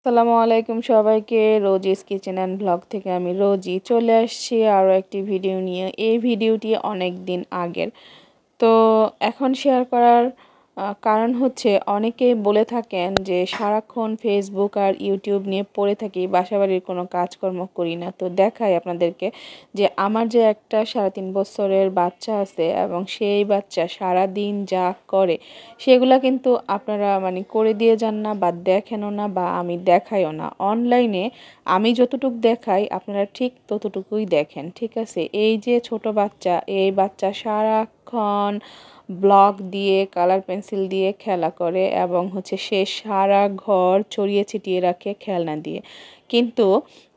আসসালামু আলাইকুম সবাইকে। রোজিস কিচেন অ্যান্ড ব্লগ থেকে আমি রোজি চলে আসছি আরও একটি ভিডিও নিয়ে। এই ভিডিওটি অনেক দিন আগের, তো এখন শেয়ার করার কারণ হচ্ছে অনেকেই বলে থাকেন যে সারাক্ষণ ফেসবুক আর ইউটিউব নিয়ে পড়ে থাকি, বাসাবাড়ির কোনো কাজকর্ম করি না। তো দেখাই আপনাদেরকে যে আমার যে একটা 3.5 বছরের বাচ্চা আছে এবং সেই বাচ্চা সারা দিন যা করে সেগুলা কিন্তু আপনারা মানে করে দিয়ে যান না বা দেখেনও না বা আমি দেখাইও না। অনলাইনে আমি যতটুকু দেখাই আপনারা ঠিক ততটুকুই দেখেন, ঠিক আছে? এই যে ছোট বাচ্চা, এই বাচ্চা সারাক্ষণ ব্লক দিয়ে কালার পেন্সিল দিয়ে খেলা করে এবং সে সারা ঘর ছড়িয়ে ছিটিয়ে রাখে খেলনা দিয়ে। কিন্তু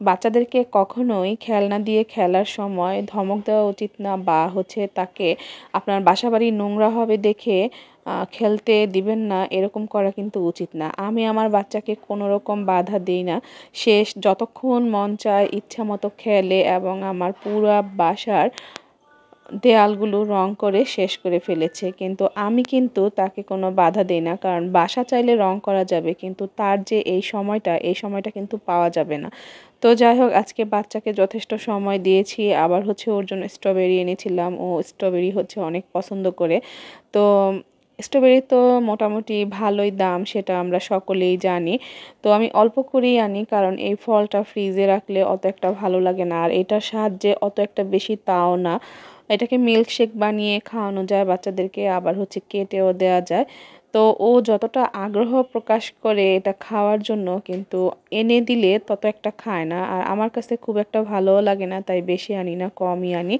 বাচ্চাদেরকে কখনোই খেলনা দিয়ে খেলার সময় ধমক দেওয়া উচিত না, বা তাকে আপনার বাসাবাড়ি নোংরা হবে দেখে খেলতে দিবেন না, এরকম করা কিন্তু উচিত না। আমি আমার বাচ্চাকে কোনো রকম বাধা দিই না। সে যতক্ষণ মন চায় ইচ্ছা মতো খেলে এবং আমার পুরা বাসার দেয়ালগুলো রং করে শেষ করে ফেলেছে, কিন্তু আমি কিন্তু তাকে কোনো বাধা দেই না। কারণ বাসা চাইলে রং করা যাবে, কিন্তু তার যে এই সময়টা কিন্তু পাওয়া যাবে না। তো যাই হোক, আজকে বাচ্চাকে যথেষ্ট সময় দিয়েছি। আবার ওর জন্য স্ট্রবেরি এনেছিলাম। ও স্ট্রবেরি অনেক পছন্দ করে। তো স্ট্রবেরি তো মোটামুটি ভালোই দাম, সেটা আমরা সকলেই জানি। তো আমি অল্প করেই আনি, কারণ এই ফলটা ফ্রিজে রাখলে অত একটা ভালো লাগে না, আর এটার স্বাদ যে অত একটা বেশি তাও না। এটাকে মিল্কশেক বানিয়ে খাওয়ানো যায় বাচ্চাদেরকে, আবার কেটেও দেওয়া যায়। তো ও যতটা আগ্রহ প্রকাশ করে এটা খাওয়ার জন্য, কিন্তু এনে দিলে তত একটা খায় না। আর আমার কাছে খুব একটা ভালোও লাগে না, তাই বেশি আনি না, কমই আনি।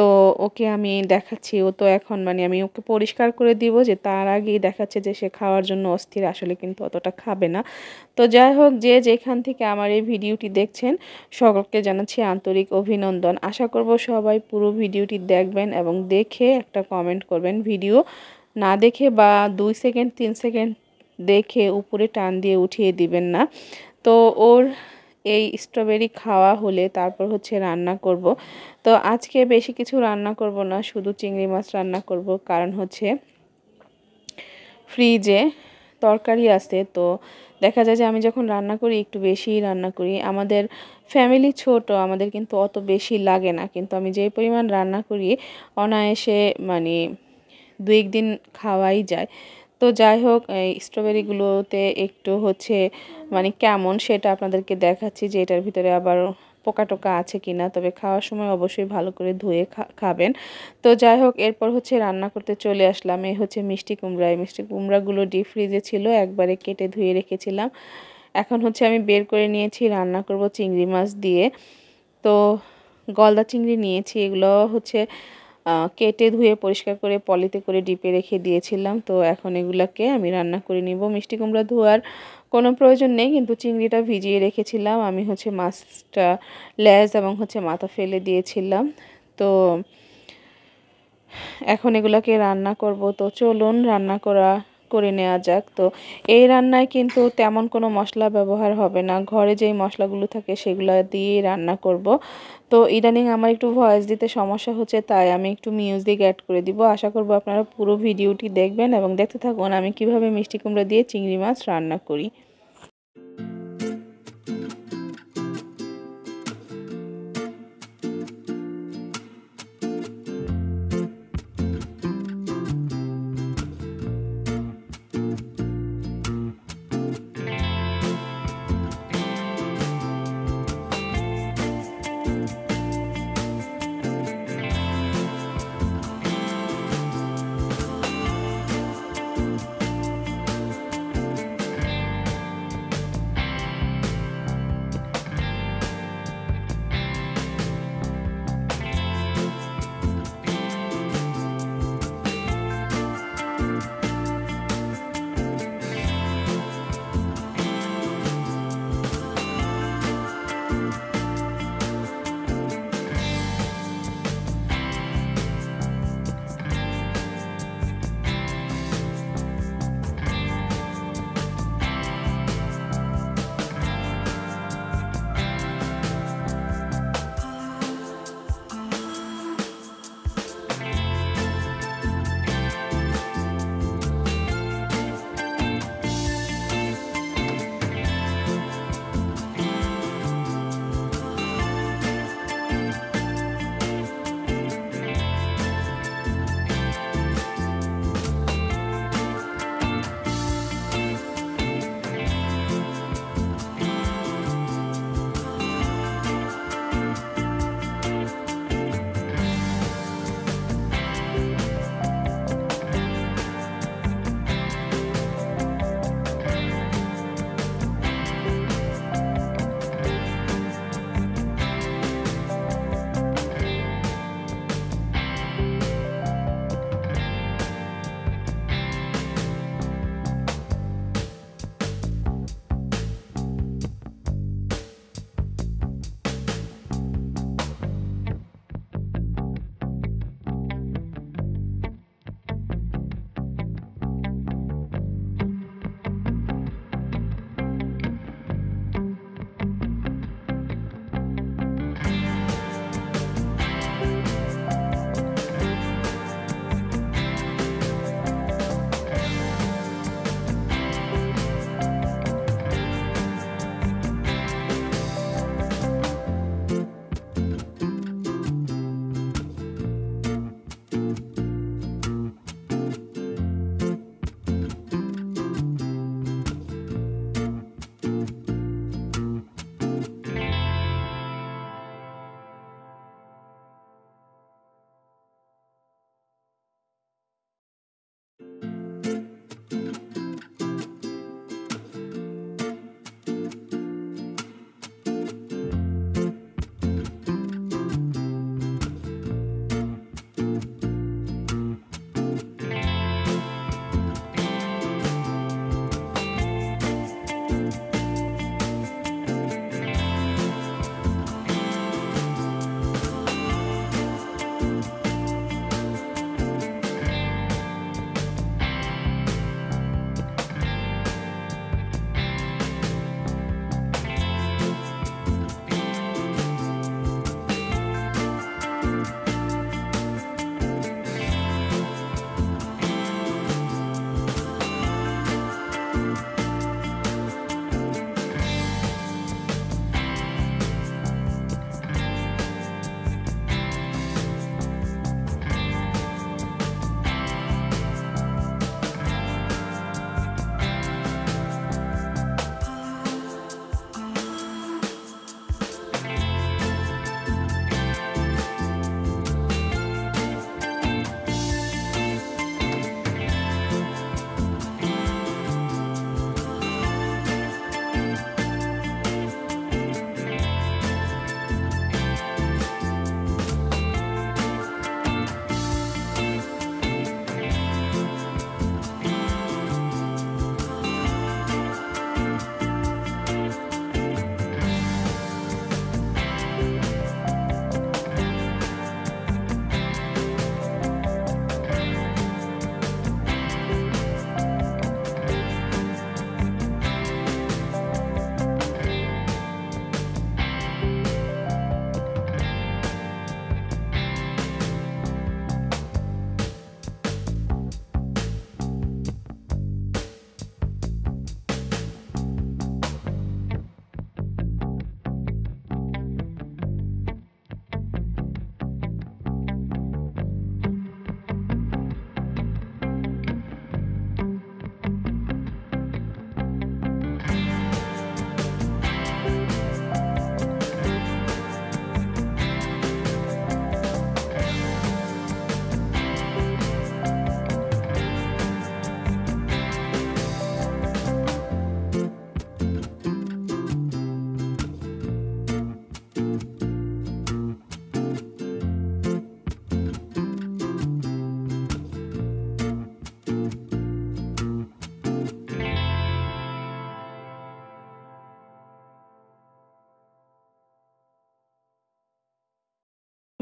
তো ওকে আমি দেখাচ্ছি, ও তো এখন আমি ওকে পরিষ্কার করে দিব, যে তার আগেই দেখাচ্ছে যে সে খাওয়ার জন্য অস্থির, আসলে কিন্তু অতটা খাবে না। তো যাই হোক, যে যেখান থেকে আমার এই ভিডিওটি দেখছেন সকলকে জানাচ্ছি আন্তরিক অভিনন্দন। আশা করব সবাই পুরো ভিডিওটি দেখবেন এবং দেখে একটা কমেন্ট করবেন। ভিডিও না দেখে বা 2 সেকেন্ড 3 সেকেন্ড দেখে উপরে টান দিয়ে উঠিয়ে দিবেন না। তো ওর এই স্ট্রবেরি খাওয়া হলে তারপর রান্না করব। তো আজকে বেশি কিছু রান্না করব না, শুধু চিংড়ি মাছ রান্না করব, কারণ ফ্রিজে তরকারি আছে। তো দেখা যায় যে আমি যখন রান্না করি একটু বেশিই রান্না করি। আমাদের ফ্যামিলি ছোট, আমাদের কিন্তু অত বেশি লাগে না, কিন্তু আমি যে পরিমাণ রান্না করি অনায়াসে 2-1 দিন খাওয়াই যায়। তো যাই হোক, এই স্ট্রবেরিগুলোতে একটু কেমন সেটা আপনাদেরকে দেখাচ্ছি, যে এটার ভিতরে আবার পোকা টোকা আছে কিনা। তবে খাওয়ার সময় অবশ্যই ভালো করে ধুয়ে খাবেন। তো যাই হোক, এরপর রান্না করতে চলে আসলাম। এই মিষ্টি কুমড়া। এই মিষ্টি কুমড়াগুলো ডিপ ফ্রিজে ছিল, একবারে কেটে ধুয়ে রেখেছিলাম। এখন আমি বের করে নিয়েছি, রান্না করব চিংড়ি মাছ দিয়ে। তো গলদা চিংড়ি নিয়েছি, এগুলো কেটে ধুয়ে পরিষ্কার করে পলিতে করে ডিপে রেখে দিয়েছিলাম। তো এখন এগুলাকে আমি রান্না করে নিব। মিষ্টি কুমড়া ধোয়ার কোনো প্রয়োজন নেই, কিন্তু চিংড়িটা ভিজিয়ে রেখেছিলাম আমি। মাছটা লেজ এবং মাথা ফেলে দিয়েছিলাম। তো এখন এগুলাকে রান্না করব। তো চলুন রান্না করে নেওয়া যাক। তো এই রান্নায় কিন্তু তেমন কোনো মশলা ব্যবহার হবে না, ঘরে যেই মশলাগুলো থাকে সেগুলো দিয়েই রান্না করব। তো ইদানিং আমার একটু ভয়েস দিতে সমস্যা হচ্ছে, তাই আমি একটু মিউজিক অ্যাড করে দিব। আশা করব আপনারা পুরো ভিডিওটি দেখবেন এবং দেখতে থাকুন আমি কিভাবে মিষ্টি কুমড়া দিয়ে চিংড়ি মাছ রান্না করি।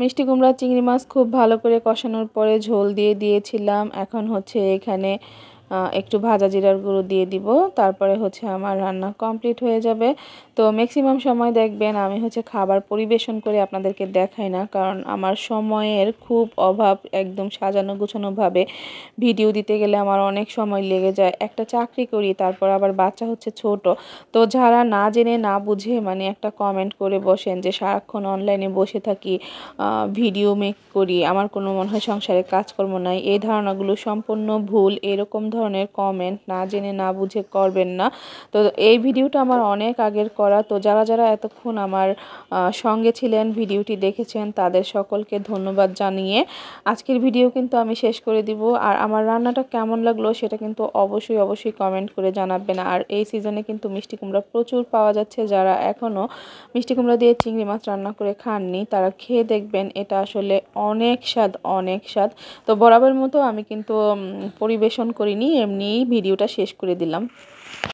মিষ্টি কুমড়া চিংড়ি মাছ খুব ভালো করে কষানোর পরে ঝোল দিয়ে দিয়েছিলাম। এখন হচ্ছে এখানে একটু ভাজা জিরার গুঁড়ো দিয়ে দিব। তারপরে হচ্ছে আমার রান্না কমপ্লিট হয়ে যাবে। তো ম্যাক্সিমাম সময় দেখবেন আমি হচ্ছে খাবার পরিবেশন করে আপনাদেরকে দেখাই না, কারণ আমার সময়ের খুব অভাব। একদম সাজানো গোছানোভাবে ভিডিও দিতে গেলে আমার অনেক সময় লেগে যায়। একটা চাকরি করি, তারপর আবার বাচ্চা হচ্ছে ছোট। তো যারা না জেনে না বুঝে মানে একটা কমেন্ট করে বসেন যে সারাক্ষণ অনলাইনে বসে থাকি, ভিডিও মেক করি, আমার কোনো মনে হয় সংসারে কাজকর্ম নাই, এই ধারণাগুলো সম্পূর্ণ ভুল। এরকম ধরনের কমেন্ট না জেনে না বুঝে করবেন না। তো এই ভিডিওটা আমার অনেক আগের করা। তো যারা যারা এতক্ষণ আমার সঙ্গে ছিলেন, ভিডিওটি দেখেছেন, তাদের সকলকে ধন্যবাদ জানিয়ে আজকের ভিডিও কিন্তু আমি শেষ করে দিব। আর আমার রান্নাটা কেমন লাগলো সেটা কিন্তু অবশ্যই অবশ্যই কমেন্ট করে জানাবেন। আর এই সিজনে কিন্তু মিষ্টি কুমড়া প্রচুর পাওয়া যাচ্ছে। যারা এখনও মিষ্টি কুমড়া দিয়ে চিংড়ি মাছ রান্না করে খাননি, তারা খেয়ে দেখবেন, এটা আসলে অনেক স্বাদ, অনেক স্বাদ। তো বরাবর মতো আমি কিন্তু পরিবেশন করিনি, এমনিই ভিডিওটা শেষ করে দিলাম।